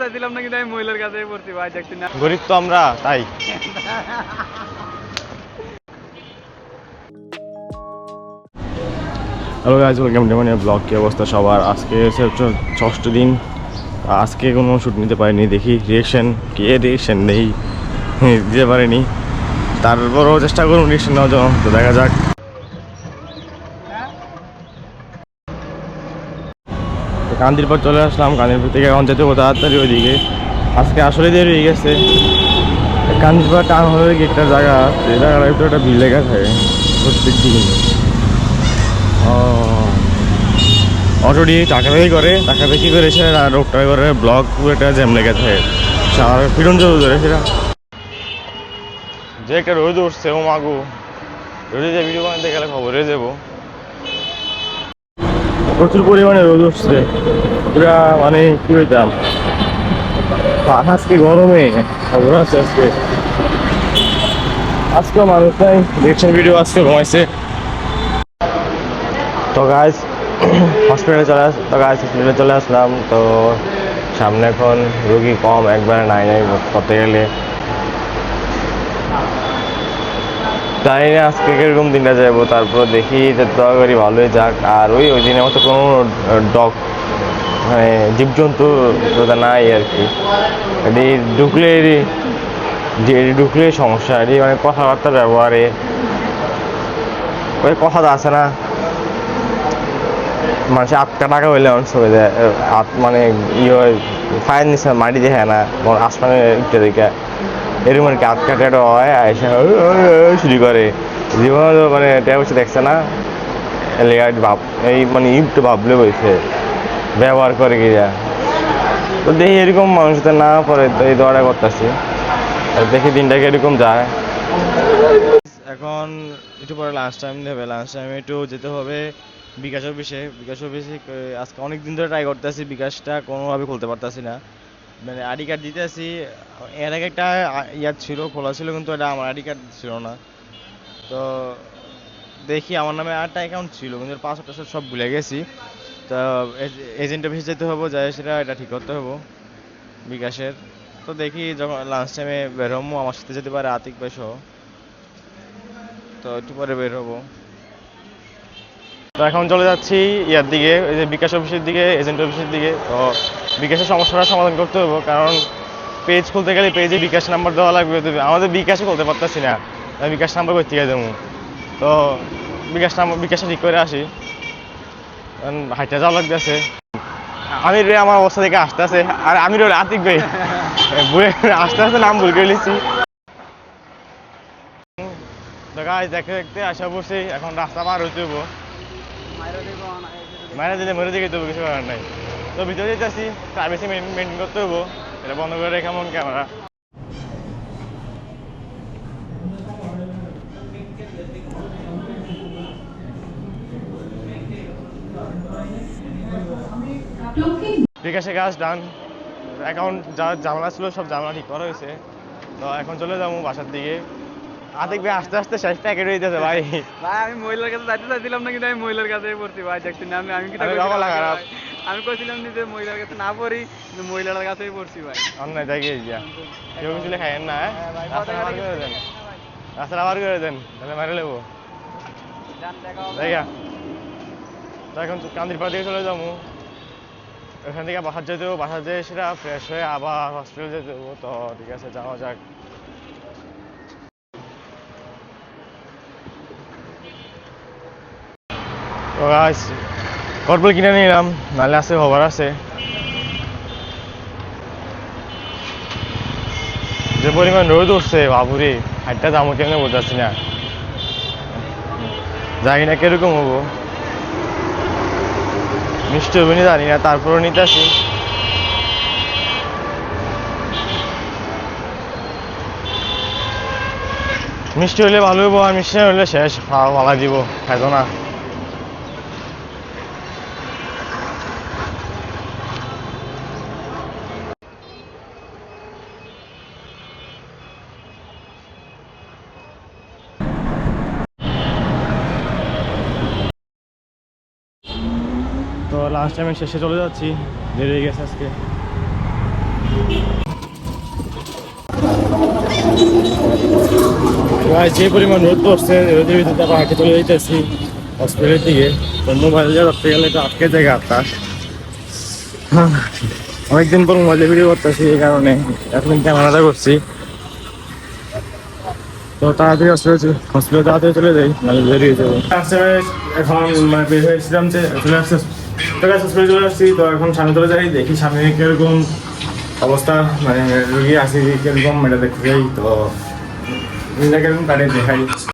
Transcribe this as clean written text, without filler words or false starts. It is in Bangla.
চাইছিলাম না, কিন্তু আমি মহিলার কাছে পড়ছি ভাই, দেখছি না গরিব তো আমরা তাই। Hello guys, welcome to my blog. কি অবস্থা সবার? আজকে হচ্ছে 6ষ্ঠ দিন। আজকে কোনো শ্যুট নিতে পারিনি, দেখি রিয়েকশন নেই, দিতে পারিনি। তারপরও চেষ্টা করুন রিয়েকশন নেওয়ার জন্য, তো দেখা যাক। কান্দিরপুর চলে আসলাম। কান্দিরপুর থেকে এখন যেতে হবে তাড়াতাড়ি ওইদিকে। আজকে আসলে দেরি হয়ে গেছে। কান্দিরপুর টাউন হলের একটা জায়গা, এই জায়গাটা একটু একটা ভিড় লেগে থাকে প্রত্যেক দিন। অটো দিয়ে টাকা বেশি করে, টাকা বেশি করে সে রোগটা করে ব্লক পুরোটা জ্যাম লেগে থাকে। সার ফিরন চলে ধরে সেটা যে একটা রোদ উঠছে, ও মাগু রোদে যে ভিডিও বানাতে গেলে খবরে যাবো। প্রচুর পরিমাণে রোদ উঠছে, পুরা মানে কি হইতাম আজকে গরমে খবর আছে। আজকেও মানুষ নাই, রিয়েকশন ভিডিও আজকে ঘুমাইছে। তো গাইজ হসপিটালে চলে আসলাম। তো সামনে এখন রুগী কম, একবারে নাই করতে গেলে। জানি না আজকে কিরকম দিনটা যাবো, তারপর দেখি দোয়া করি ভালোই যাক। আর ওই দিনের মতো কোনো ডগ মানে জীবজন্তু নাই আর কি। ঢুকলে সমস্যা, মানে কথাবার্তার ব্যবহারে ওই কথা আছে না, মানুষের আটকা টাকা হইলে মানুষ হয়ে যায় মানে ফায়ার নিচে মাটি দেখে না, আসমানে উঠতে দেখে এরকম আর কি আটকা টেটা হয় শুরু করে। জীবনে মানে বসে দেখছে না ভাব, এই মানে ইপটা ভাবলে বইছে ব্যবহার করে গিয়া। তো দেখি এরকম মানুষদের না পরে এই দৌড়া করতেছি, দেখি দিনটাকে এরকম যায়। এখন একটু পরে লাঞ্চ টাইম দেবে, লাঞ্চ টাইমে একটু যেতে হবে বিকাশ অফিসে। আজকে অনেক দিন ধরে ট্রাই করতেছি, বিকাশটা কোনোভাবে খুলতে পারতেছি না। মানে আইডি কার্ড দিতে আসি, এর আগে একটা ছিল, খোলা ছিল, কিন্তু এটা আমার আইডি কার্ড ছিল না। তো দেখি আমার নামে আরেকটা অ্যাকাউন্ট ছিল, কিন্তু পাসওয়ার্ড সব ভুলে গেছি। তো এজেন্ট অফিসে যেতে হবো, যাই সেটা এটা ঠিক করতে হবো বিকাশের। তো দেখি যখন লাঞ্চ টাইমে বের হবো, আমার সাথে যেতে পারে আতিক ভাই সহ। তো একটু পরে বের হবো। তো এখন চলে যাচ্ছি ইয়ার দিকে, এই যে বিকাশ অফিসের দিকে, এজেন্ট অফিসের দিকে। তো বিকাশের সমস্যাটা সমাধান করতে হবে, কারণ পেজ খুলতে গেলে পেজে বিকাশ নাম্বার দেওয়া লাগবে। আমাদের বিকাশে খুলতে পারতেছি না, বিকাশ নাম্বার করতে গিয়ে দেবো। তো বিকাশটা ঠিক করে আসি, হাইটা যাওয়া লাগতেছে। আমির রে আমার অবস্থা থেকে আসতে আছে, আর আমির আতিক ভাই আস্তে আস্তে নাম ভুল করে নিচ্ছি। দেখতে দেখতে আসা বসে, এখন রাস্তা পার হইতে হবো। মায়েরা দিলে মরে দিকে তবু কিছু করার নাই। তো ভিতরে যেতেছি, প্রাইভেসি মেনটেন করতে হবো, এটা বন্ধ করে রেখে মন ক্যামেরা। বিকাশে কাজ ডান, অ্যাকাউন্ট যা ঝামেলা ছিল সব ঝামেলা ঠিক করা হয়েছে। তো এখন চলে যাবো বাসার দিকে। আতিক ভাই আস্তে আস্তে শেষ প্যাকেট হয়ে যেতে ভাই। আমি মহিলার কাছে যাইতে চাইছিলাম না, কিন্তু আমি মহিলার কাছে পড়ছি ভাই, দেখছি না আমি আমি কইছিলাম যে মহিলার কাছে না পড়ি, কিন্তু মহিলার কাছেই পড়ছি ভাই। অন্যায় যাই গিয়ে কেউ কিছু খাইয়েন না, রাস্তাটা আবার করে দেন, তাহলে মারে নেবো। তো এখন কান্দিরপাড়া দিকে চলে যাবো, ওখান থেকে বাসার যেতে হবো। বাসার যেয়ে সেটা ফ্রেশ হয়ে আবার হসপিটাল যেতে হবো। তো ঠিক আছে, যাওয়া যাক। তো গাইস কর্পল কিনে নিলাম, নাহলে আছে খবর আছে। যে পরিমাণ রোদ উঠছে বাবুরে, হাইটটা দামও কেমন বোঝাচ্ছি না, জানি না কিরকম হবো, মিষ্টি হবে না জানি না, তারপরও নিতে আসি। মিষ্টি হলে ভালো হবো, আর মিষ্টি হলে শেষ, ফালা দিব, খাইতো না। তো লাস্ট টাইমে শেষে চলে যাচ্ছি, দেরি হয়ে গেছে আজকে। ভাই যে পরিমাণ রোদ পড়ছে রোদের ভিতরে আবার হাঁটে চলে যেতেছি হসপিটালের দিকে। তো মোবাইল যা ধরতে গেলে তো আটকে যায় হাতটা। অনেকদিন পর মোবাইলে ভিডিও করতেছি এই কারণে এখন ক্যামেরাটা করছি। তো তাড়াতাড়ি হসপিটালে তাড়াতাড়ি চলে যাই, মানে বেরিয়ে যাবো। এখন মানে বের হয়েছিলাম যে চলে আসছে, হসপিটালে চলে আসছি। তো এখন সামনে চলে যাই, দেখি সামনে কিরকম অবস্থা, মানে রুগী আসি কিরকম এটা দেখতে যাই। তো কিরকম কাটে দেখাই।